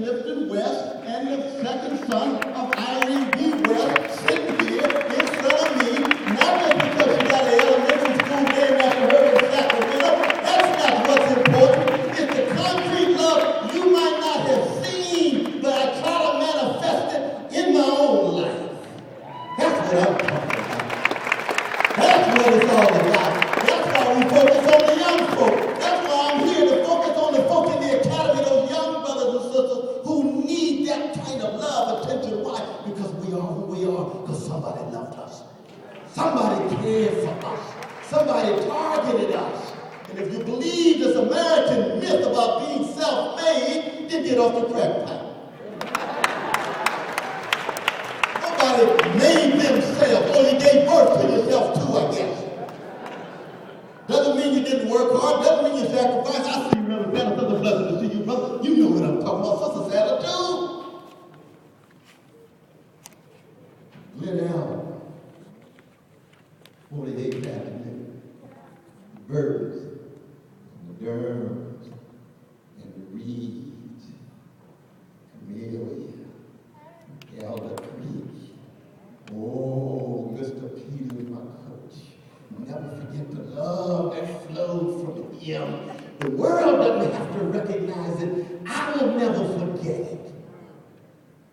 Clifton West and the second son of Irene B. West sitting here in front of me, not just because she got an elementary school named after her in Sacramento. That's not what's important. It's the concrete love you might not have seen, but I try to manifest it in my own life. That's what I'm talking about. That's what it's all about. That's why we focus on the young folk. That's why I'm here to focus on the folk in the academy, those young brothers and sisters who need that kind of love, attention. Why? Because we are who we are, because somebody loved us. Somebody cared for us. Somebody targeted us. And if you believe this American myth about being self-made, then get off the crack pipe. Nobody made themselves, or you gave birth to yourself too, I guess. Doesn't mean you didn't work hard, doesn't mean you sacrificed. I see you, Brother Santa. It's a blessing to see you, brother. You know what I'm talking about. Sister Santa, too. Glen Allen, 48th Avenue, birds, and the Durhams, and the Reeds, Camellia, Elder Creek. Oh, Mr. Peters, my coach. Never forget the love that flowed from him. The world doesn't have to recognize it. I will never forget it.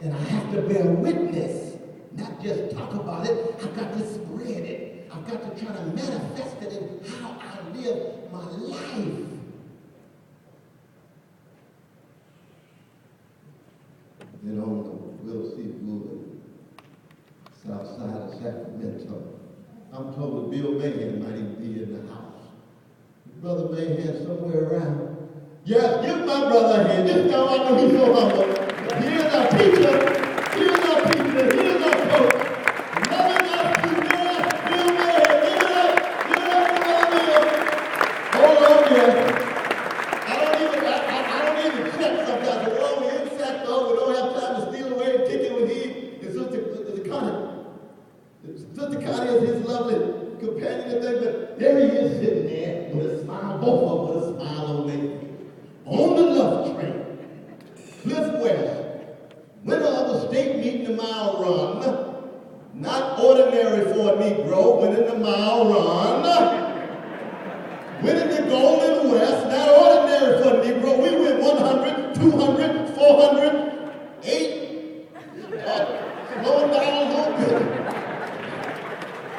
And I have to bear witness, not just talk about it. I've got to spread it. I've got to try to manifest it in how I live my life. Then on the Will C. Boulevard, south side of Sacramento, I'm told that Bill Mahan might even be in the house. Brother Mahan somewhere around. Yes, give my brother a hand. This time I know he's so humble. Here's our teacher. Here's our teacher. Here's our coach. Loving us together. Bill Mahan. Give it up. Give it up for Bill. Hold on here. I don't even check sometimes. We're only in sack though. We don't have time to steal away and kick it with him. And Sister Connie. Sister Connie is his lovely companion and thing, but there he is sitting there with a smile, both of them with a smile on their face. On the love train, Cliff West, winner of the state meet the mile run, not ordinary for a Negro, winning the mile run, winning the Golden West, not ordinary for a Negro. We win 100, 200, 400, 8, slowing down a little bit.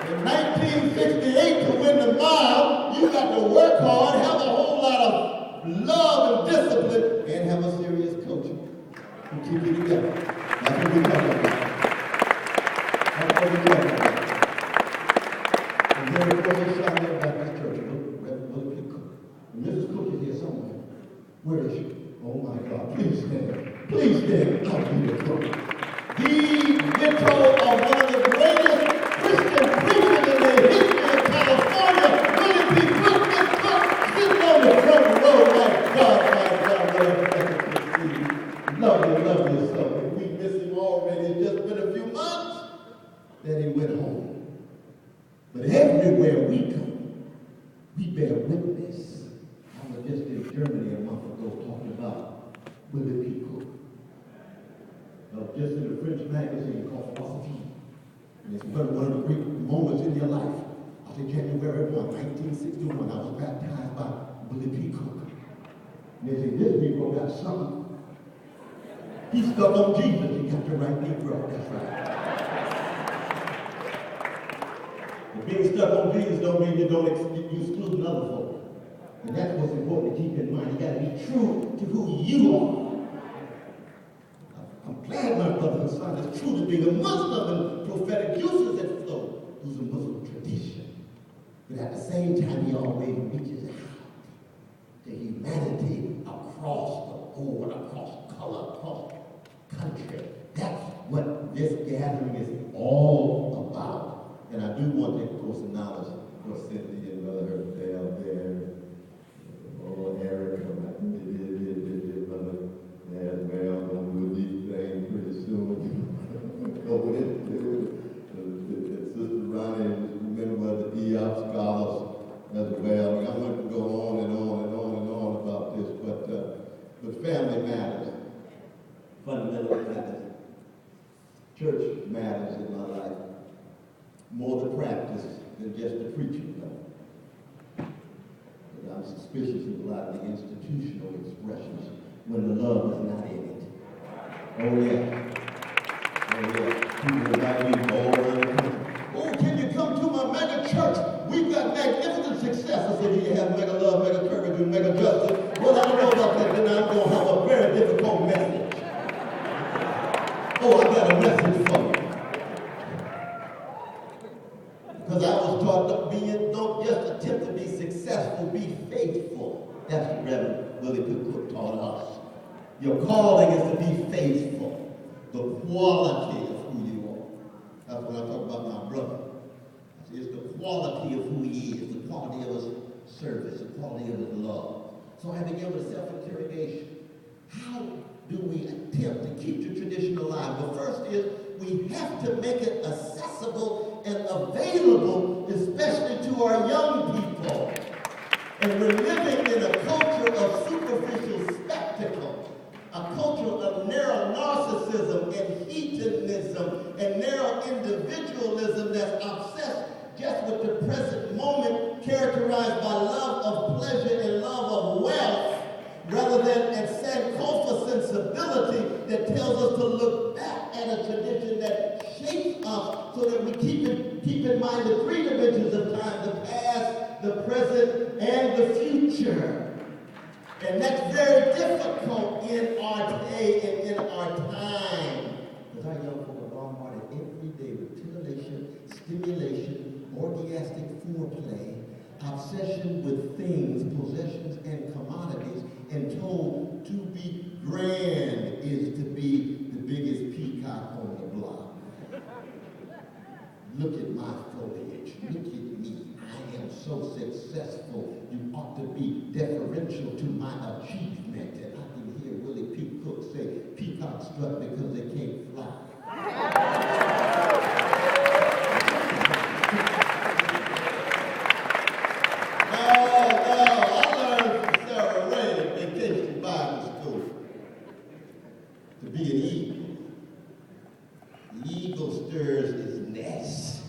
In 1968, to win the mile, you got to work hard, have a whole lot of love and discipline, and have a serious coach who keep you together. That's what we're talking about. That's what we're talking about. And then we go inside that Baptist church, Mrs. Cook. Mrs. Cook is here somewhere. Where is she? Oh my God, please stand. Please stand. I'll be the cook. These Mitchell are one of the greatest Christian preachers in the history of California. Willie P. Cook, Miss Cook, sitting on the front row. My God, what a blessing to see. Love you so. We miss him already. It's just been a few months that he went home. But everywhere we go, we bear witness. I was just in Germany a month ago talking about Willie P. Cook. Just in a French magazine called Philosophy. And it's one of the great moments in your life. I said January 1, 1961, I was baptized by Willie P. Cook. And they said, this Negro got something. He stuck on Jesus. He got the right Negro. That's right. But being stuck on Jesus don't mean you exclude another folk. And that's what's important to keep in mind. You got to be true to who you are. I'm glad my brother Hassan is truly being a Muslim and prophetic uses that flow through the Muslim tradition. But at the same time, he always reaches out to humanity across the board, across color, across country. That's what this gathering is all about. And I do want to, of course, acknowledge Cynthia and Brother Herb there. Oh, Eric, brother. Yeah, well, I'm going to do these things pretty soon. Go into Sister Ronnie, remember the EOP scholars as well. I'm going to go on and on and on and on about this, but family matters. fundamental matters. Church matters in my life more the practice than just the preaching, though. But I'm suspicious of a lot of the institutional expressions when the love is not in it. Oh yeah. Oh yeah. People invite me all around the country. Oh, can you come to my mega church? We've got magnificent success. I said, do you have mega love, mega courage, and mega justice? Well, I don't know about that. Then I'm going to have a very difficult message. Oh, I got a message for you. Because I was taught don't just attempt to be successful, be faithful. That's what Reverend Willie Cook taught us. Your calling is to be faithful. The quality of who you are. That's when I talk about my brother. It's the quality of who he is, the quality of his service, the quality of his love. So I began with self-interrogation. How do we attempt to keep the tradition alive? The first is we have to make it accessible and available, especially to our young people. And we're living in a culture of superficial spectacle, a culture of narrow narcissism and hedonism and narrow individualism that's obsessed just with the present moment, characterized by love of pleasure and love of wealth, rather than a Sankofa sensibility that tells us to look back at a tradition that shapes us so that we keep in mind the three dimensions of time, the past, the present, and the future. And that's very difficult in our day and in our time. Because our young people are bombarded every day with titillation, stimulation, orgiastic foreplay, obsession with things, possessions, and commodities, and told to be grand is to be the biggest peacock on the block. Look at my foliage. Look at me. I am so successful. You ought to be deferential to my achievement. And I can hear Willie P. Cook say, peacocks strut because they can't fly. To be an eagle. The eagle stirs its nest,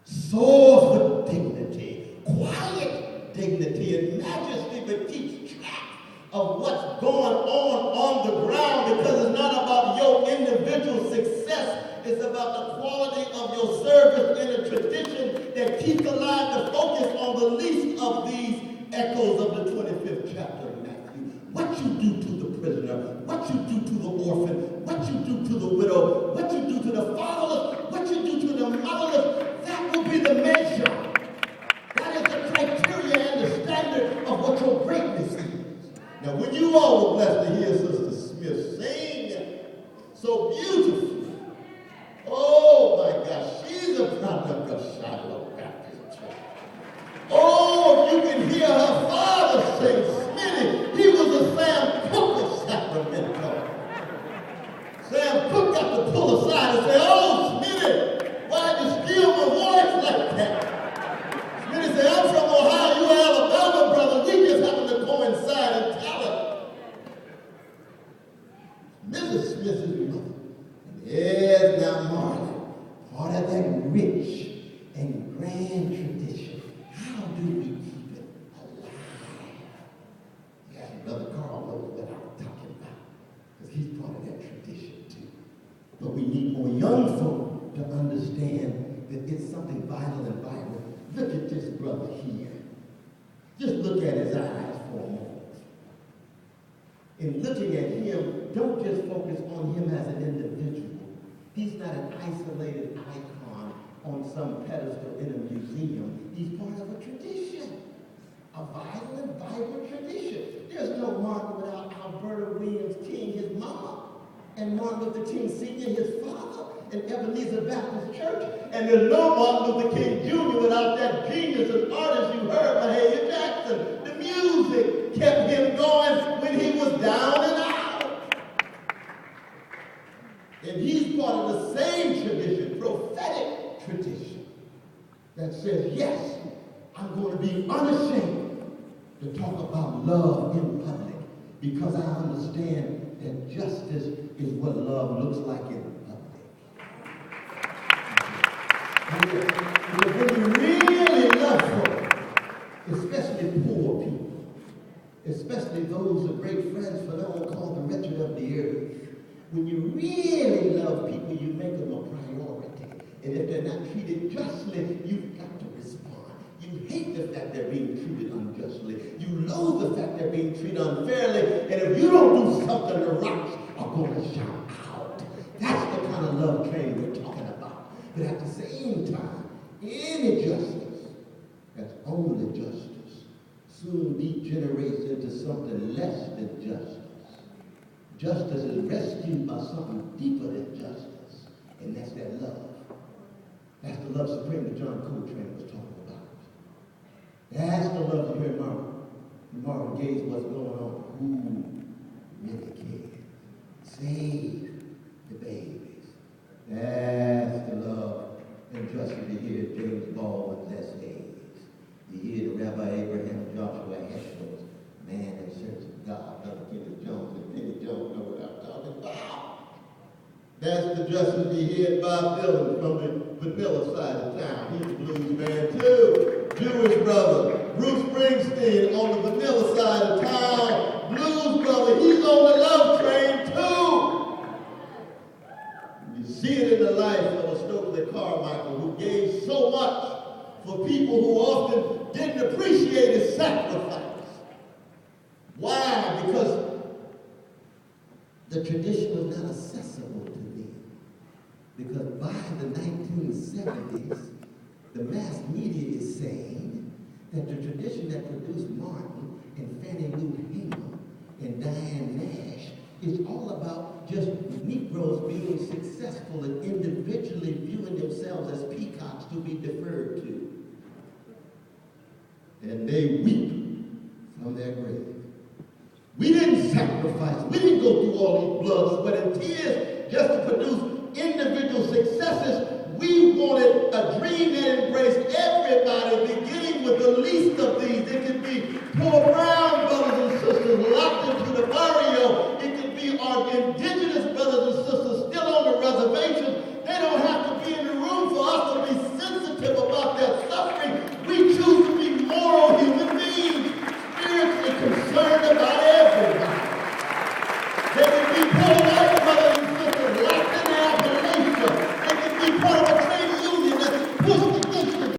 soars with dignity, quiet dignity and majesty, but keeps track of what's going on the ground, because it's not about your individual success. It's about the quality of your service in a tradition that keeps alive the focus on the least of these echoes of the 25th chapter of Matthew. What you do to the prisoner, what you do to the orphan, what you do to the widow, what you do to the fatherless, what you do to the motherless, that will be the measure. That is the criteria and the standard of what your greatness is. Now, when you all were blessed to hear Sister Smith sing so beautifully, oh my gosh, she's a product of Shiloh Baptist Church. Oh, you can hear her father sing, Smitty. He was a Sam Cooke of Sacramento. Sam Cooke got to pull aside and say, oh, Smitty, why'd you steal my voice like that? Smitty said, I'm from Ohio, you Alabama, brother. We just happen to coincide in talent. Mrs. Smith is mother. Yes, now Marlon, part of that rich and grand tradition. How do we keep it alive? Yeah, Brother Carl knows what I'm talking about, because he's part of that tradition too. But we need more young folk to understand that it's something vital and vibrant. Look at this brother here. Just look at his eyes for a moment. In looking at him, don't just focus on him as an individual. He's not an isolated icon on some pedestal in a museum. He's part of a tradition, a vibrant, vibrant tradition. There's no Martin without Alberta Williams King, his mama, and Martin Luther King Sr., his father, and Ebenezer Baptist Church. And there's no Martin Luther King Jr. without that genius and artist you heard, Mahalia Jackson. The music kept him going when he was down and out. And he's part of the same tradition, prophetic tradition, that says, yes, I'm going to be unashamed to talk about love in public, because I understand that justice is what what love looks like in public. When you really love folk, especially poor people, especially those of great friends for no one called the wretched of the earth, when you really love people, you make them a priority. And if they're not treated justly, you've got to respond. You hate the fact they're being treated unjustly. You loathe the fact they're being treated unfairly. And if you don't do something, the rocks are going to shout out. That's the kind of love train we're talking about. But at the same time, any justice that's only justice soon degenerates into something less than justice. Justice is rescued by something deeper than justice, and that's that love. That's the love supreme that John Coltrane was talking about. That's the love you hear Marvin Gaye's what's going on. Who really cares? Save the babies. That's the love and justice you hear James Baldwin Les Hayes. You hear the Rabbi Abraham Joshua Heschel's Man in Search of God, Brother Kenny Jones, and Kenny Jones know what I'm talking about. That's the justice you hear Bob Dylan from the vanilla side of town. He's a blues man too. Jewish brother. Bruce Springsteen on the vanilla side of town. Blues brother. He's on the love train too. You see it in the life of a Stokely Carmichael who gave so much for people who often didn't appreciate his sacrifice. Why? Because the tradition was not accessible to them. Because by the 1970s, the mass media is saying that the tradition that produced Martin and Fannie Lou Hamer and Diane Nash is all about just Negroes being successful and individually viewing themselves as peacocks to be deferred to. And they weep from their grave. We didn't sacrifice. We didn't go through all these blood, sweat, and tears just to produce individual successes. We wanted a dream that embraced everybody, beginning with the least of these. It could be poor Brown.